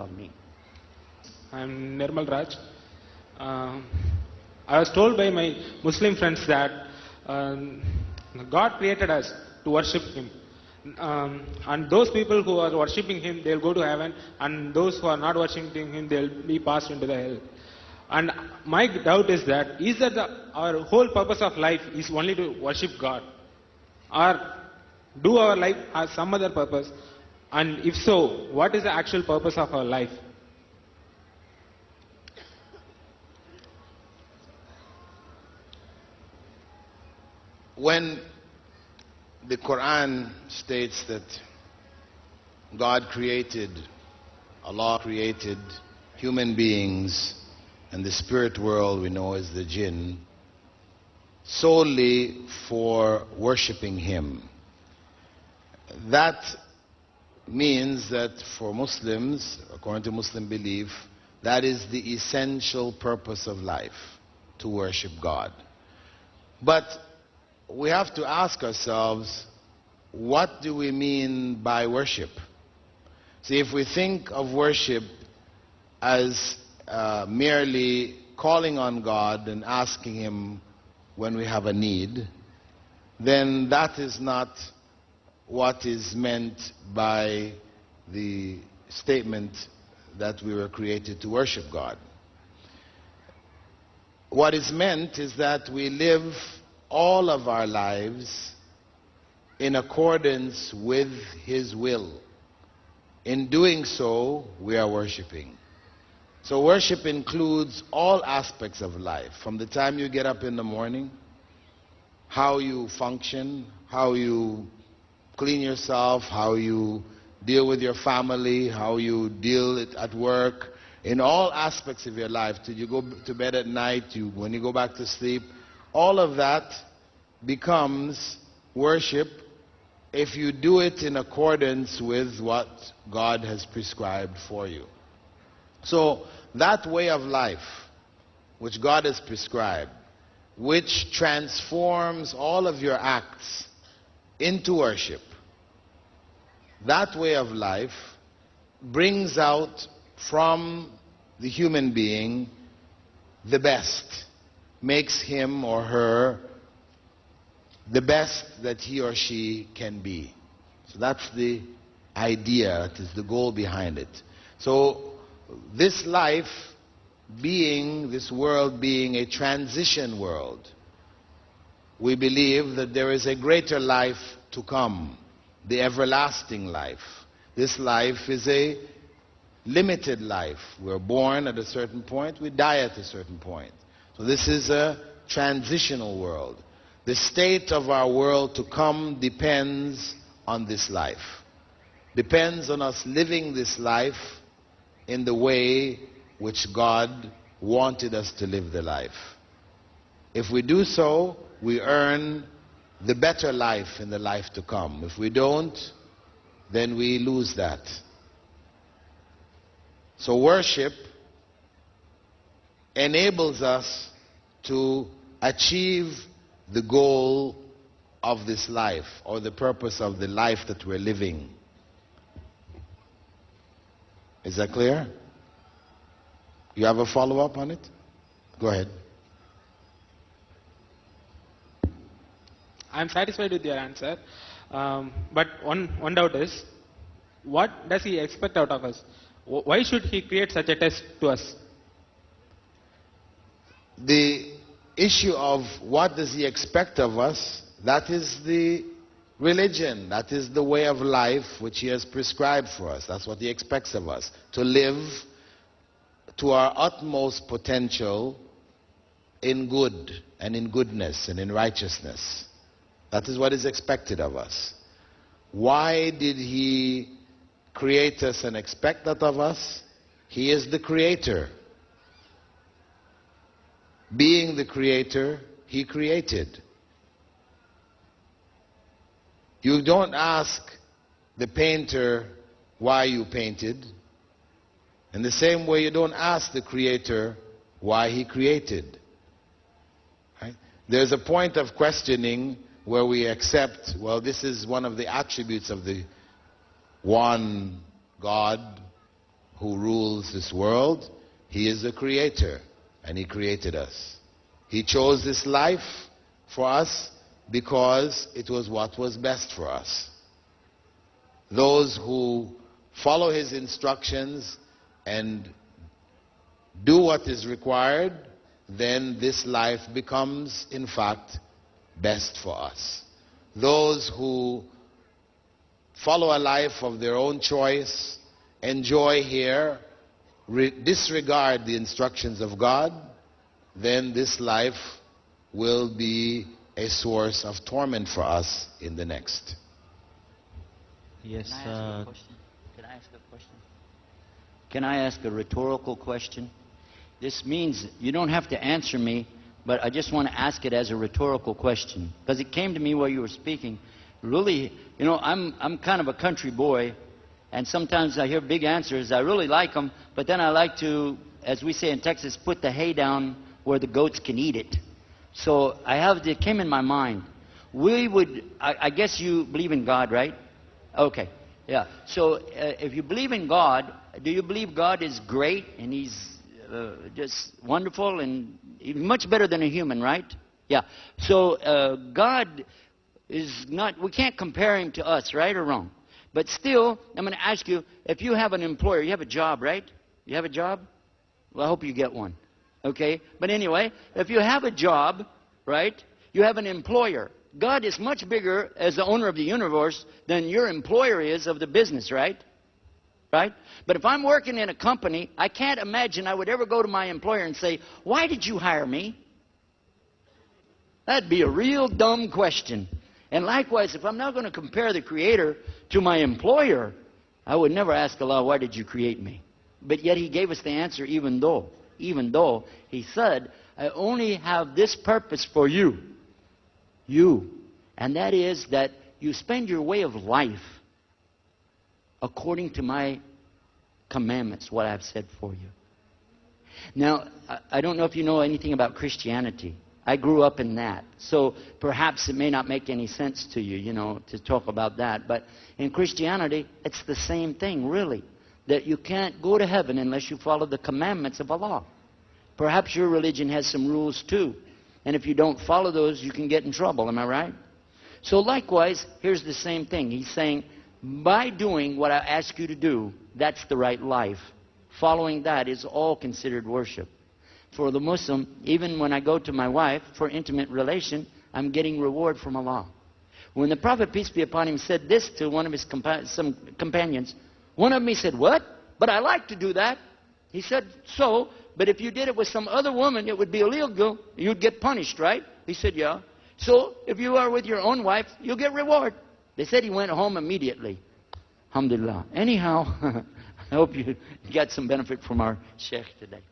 Me. I'm Nirmal Raj. I was told by my Muslim friends that God created us to worship Him. And those people who are worshipping Him, they'll go to heaven, and those who are not worshipping Him, they'll be passed into the hell. And my doubt is that our whole purpose of life is only to worship God? Or do our life have some other purpose? And if so, what is the actual purpose of our life? When the Quran states that Allah created human beings and the spirit world we know as the jinn solely for worshipping Him, that means that for Muslims, according to Muslim belief, that is the essential purpose of life, to worship God. But we have to ask ourselves, what do we mean by worship? See, if we think of worship as merely calling on God and asking Him when we have a need, then that is not what is meant by the statement that we were created to worship God. What is meant is that we live all of our lives in accordance with His will. In doing so, we are worshiping. So worship includes all aspects of life, from the time you get up in the morning, how you function, how you clean yourself, how you deal with your family, how you deal at work, in all aspects of your life, till you go to bed at night, when you go back to sleep. All of that becomes worship if you do it in accordance with what God has prescribed for you. So that way of life which God has prescribed, which transforms all of your acts into worship, that way of life brings out from the human being the best, makes him or her the best that he or she can be. So that's the idea, that is the goal behind it. So this life being, this world being a transition world, we believe that there is a greater life to come, the everlasting life. This life is a limited life. We're born at a certain point, we die at a certain point. So this is a transitional world. The state of our world to come depends on this life. Depends on us living this life in the way which God wanted us to live the life. If we do so, we earn the better life in the life to come. If we don't, then we lose that. So worship enables us to achieve the goal of this life, or the purpose of the life that we're living. Is that clear? You have a follow-up on it? Go ahead. I'm satisfied with your answer. But one doubt is, what does He expect out of us? Why should He create such a test to us? The issue of what does He expect of us, that is the religion, that is the way of life which He has prescribed for us. That's what He expects of us, to live to our utmost potential in good and in goodness and in righteousness. That is what is expected of us. Why did He create us and expect that of us? He is the creator. Being the creator, He created. You don't ask the painter why you painted. In the same way, you don't ask the creator why he created. Right? There's a point of questioning where we accept, well, this is one of the attributes of the one God who rules this world. He is the creator, and he created us. He chose this life for us because it was what was best for us. Those who follow his instructions and do what is required, then this life becomes, in fact, best for us. Those who follow a life of their own choice, enjoy here, disregard the instructions of God, then this life will be a source of torment for us in the next. Yes. Can I ask a question? Can I ask a rhetorical question? This means you don't have to answer me, but I just want to ask it as a rhetorical question, because it came to me while you were speaking. Really, you know, I'm kind of a country boy, and sometimes I hear big answers. I really like them, but then I like to, as we say in Texas, put the hay down where the goats can eat it. So it came in my mind. I guess you believe in God, right? Okay, yeah. So if you believe in God, do you believe God is great and he's just wonderful and much better than a human, right? Yeah. So God is not, we can't compare him to us, right or wrong? But still, I'm going to ask you, if you have an employer, you have a job, right? You have a job? Well, I hope you get one. Okay? But anyway, if you have a job, right, you have an employer. God is much bigger as the owner of the universe than your employer is of the business, right? Right? But if I'm working in a company, I can't imagine I would ever go to my employer and say, why did you hire me? That'd be a real dumb question. And likewise, if I'm not going to compare the Creator to my employer, I would never ask Allah, why did you create me? But yet He gave us the answer, even though He said, I only have this purpose for you. And that is that you spend your way of life according to my commandments, what I've said for you. Now, I don't know if you know anything about Christianity. I grew up in that. So perhaps it may not make any sense to you, you know, to talk about that. But in Christianity, it's the same thing, really. That you can't go to heaven unless you follow the commandments of Allah. Perhaps your religion has some rules too. And if you don't follow those, you can get in trouble. Am I right? So likewise, here's the same thing. He's saying, by doing what I ask you to do, that's the right life. Following that is all considered worship. For the Muslim, even when I go to my wife for intimate relation, I'm getting reward from Allah. When the Prophet, peace be upon him, said this to one of his some companions, one of them, he said, what? But I like to do that. He said, so, but if you did it with some other woman, it would be illegal. You'd get punished, right? He said, yeah. So, if you are with your own wife, you'll get reward. They said he went home immediately. Alhamdulillah. Anyhow, I hope you got some benefit from our sheikh today.